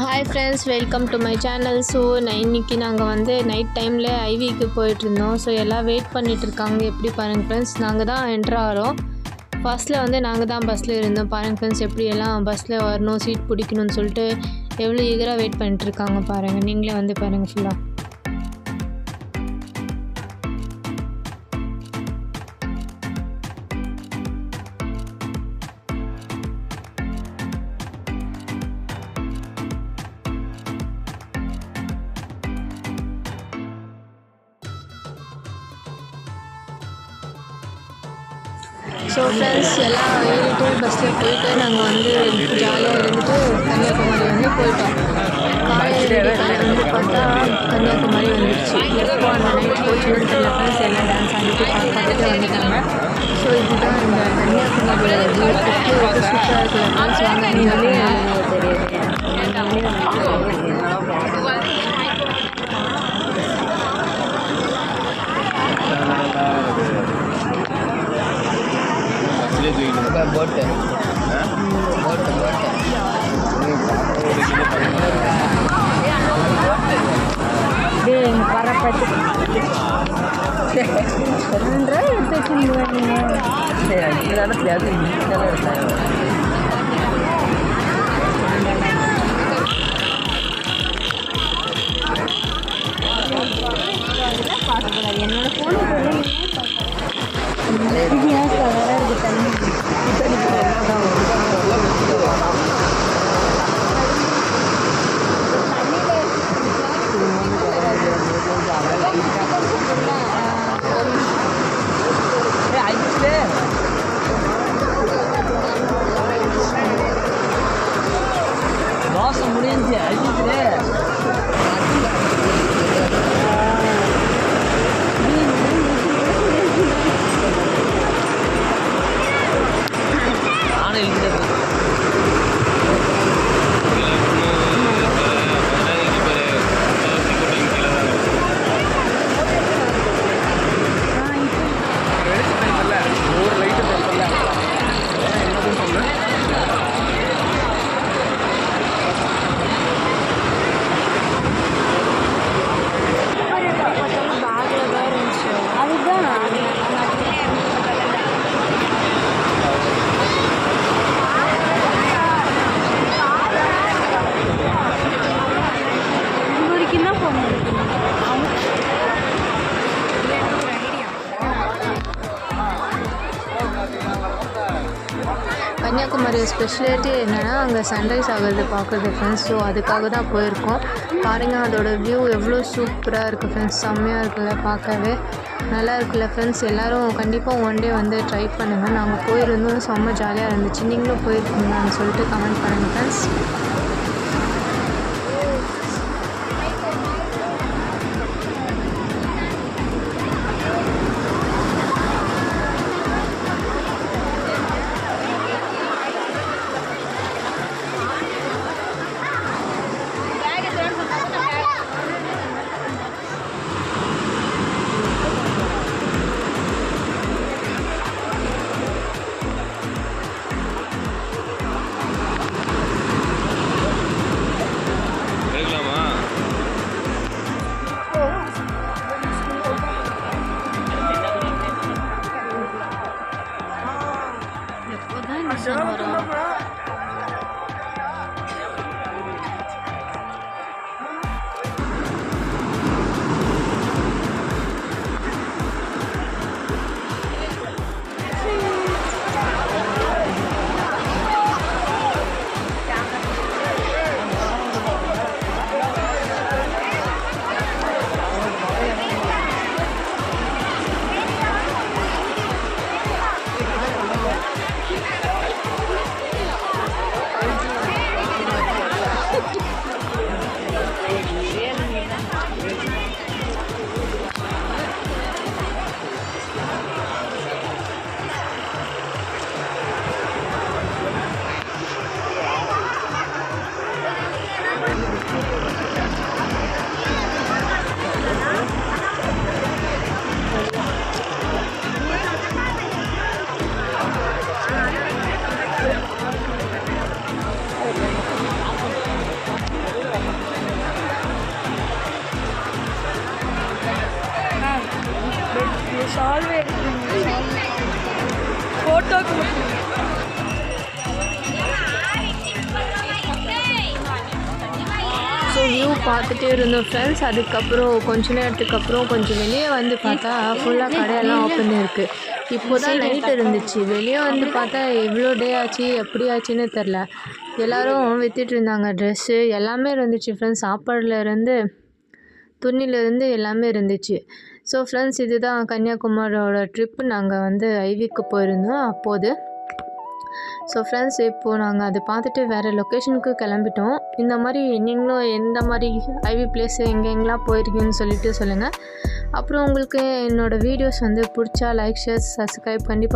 Hi friends, welcome to my channel. So இன்றைக்கி நாங்கள் வந்து நைட் டைமில் ஐவிக்கு போயிட்டுருந்தோம். ஸோ எல்லாம் வெயிட் பண்ணிகிட்ருக்காங்க. எப்படி பாருங்கள் ஃப்ரெண்ட்ஸ், நாங்கள் தான் என்ட்ரு ஆகிறோம். ஃபஸ்ட்டில் வந்து நாங்கள் தான் பஸ்ஸில் இருந்தோம். பாருங்கள் ஃப்ரெண்ட்ஸ், எப்படி எல்லாம் பஸ்ஸில் வரணும், சீட் பிடிக்கணும்னு சொல்லிட்டு எவ்வளோ ஈகராக வெயிட் பண்ணிட்டுருக்காங்க பாருங்கள். நீங்களே வந்து பாருங்கள் ஃபுல்லாக. ஸோ ஃப்ரெண்ட்ஸ், எல்லாம் ஏறிட்டு பஸ்ஸில் போயிட்டு நாங்கள் வந்து ஜாலியாக இருந்துட்டு கன்னியாகுமரி வந்து போயிட்டோம். காலையில் வந்து பார்த்தா கன்னியாகுமரி வந்துடுச்சு. எப்போ அந்த நைட் போச்சுன்னு தெரியல ஃப்ரெண்ட்ஸ். எல்லாம் டான்ஸ் ஆடிட்டு பார்த்துட்டு வந்துட்டாங்க. ஸோ இதுதான் இந்த கன்னியாகுமரியோட வியூ. சூப்பராக இருக்குல்ல ஃப்ரெண்ட்ஸ். வாங்க நீங்களே போட்டு பரப்பட்டு என்னோட போன தோசை முடிஞ்சு அடிச்சுட்டு கன்னியாகுமரி ஸ்பெஷாலிட்டி என்னென்னா அங்கே சன்ரைஸ் ஆகுது பார்க்குறது ஃப்ரெண்ட்ஸ். ஸோ அதுக்காக தான் போயிருக்கோம். பாருங்கள், அதோட வியூ எவ்வளோ சூப்பராக இருக்குது ஃப்ரெண்ட்ஸ். செம்மையாக இருக்குல்ல, பார்க்கவே நல்லா இருக்குல்ல ஃப்ரெண்ட்ஸ். எல்லோரும் கண்டிப்பாக ஒன் டே வந்து ட்ரை பண்ணுங்கள். நாங்கள் போயிருந்தோம், செம்ம ஜாலியாக இருந்துச்சு. நீங்களும் போயிருக்கீங்களான்னு சொல்லிட்டு கமெண்ட் பண்ணுங்கள் ஃப்ரெண்ட்ஸ். ஸோ வியூ பார்த்துட்டே இருந்தோம் ஃப்ரெண்ட்ஸ். அதுக்கப்புறம் கொஞ்ச நேரத்துக்கு அப்புறம் கொஞ்சம் வெளியே வந்து பார்த்தா ஃபுல்லாக கடையெல்லாம் ஓப்பன் இருக்குது. இப்போ தான் நைட் இருந்துச்சு. வெளியே வந்து பார்த்தா எவ்வளோ டே ஆச்சு எப்படி ஆச்சுன்னு தெரில. எல்லோரும் விற்றுட்டு இருந்தாங்க. ட்ரெஸ்ஸு எல்லாமே இருந்துச்சு ஃப்ரெண்ட்ஸ். சாப்பாடுலேருந்து துணிலேருந்து எல்லாமே இருந்துச்சு. ஸோ ஃப்ரெண்ட்ஸ், இதுதான் கன்னியாகுமரியோட ட்ரிப்பு. நாங்கள் வந்து ஐவிக்கு போயிருந்தோம் அப்போது. ஸோ ஃப்ரெண்ட்ஸ், இப்போது நாங்கள் அதை பார்த்துட்டு வேறு லொக்கேஷனுக்கு கிளம்பிட்டோம். இந்த மாதிரி நீங்களும் எந்த மாதிரி ஐவி பிளேஸு எங்கெங்கெல்லாம் போயிருக்கீங்கன்னு சொல்லிட்டு சொல்லுங்கள். அப்புறம் உங்களுக்கு என்னோடய வீடியோஸ் வந்து பிடிச்சா லைக், ஷேர், சப்ஸ்கிரைப் கண்டிப்பாக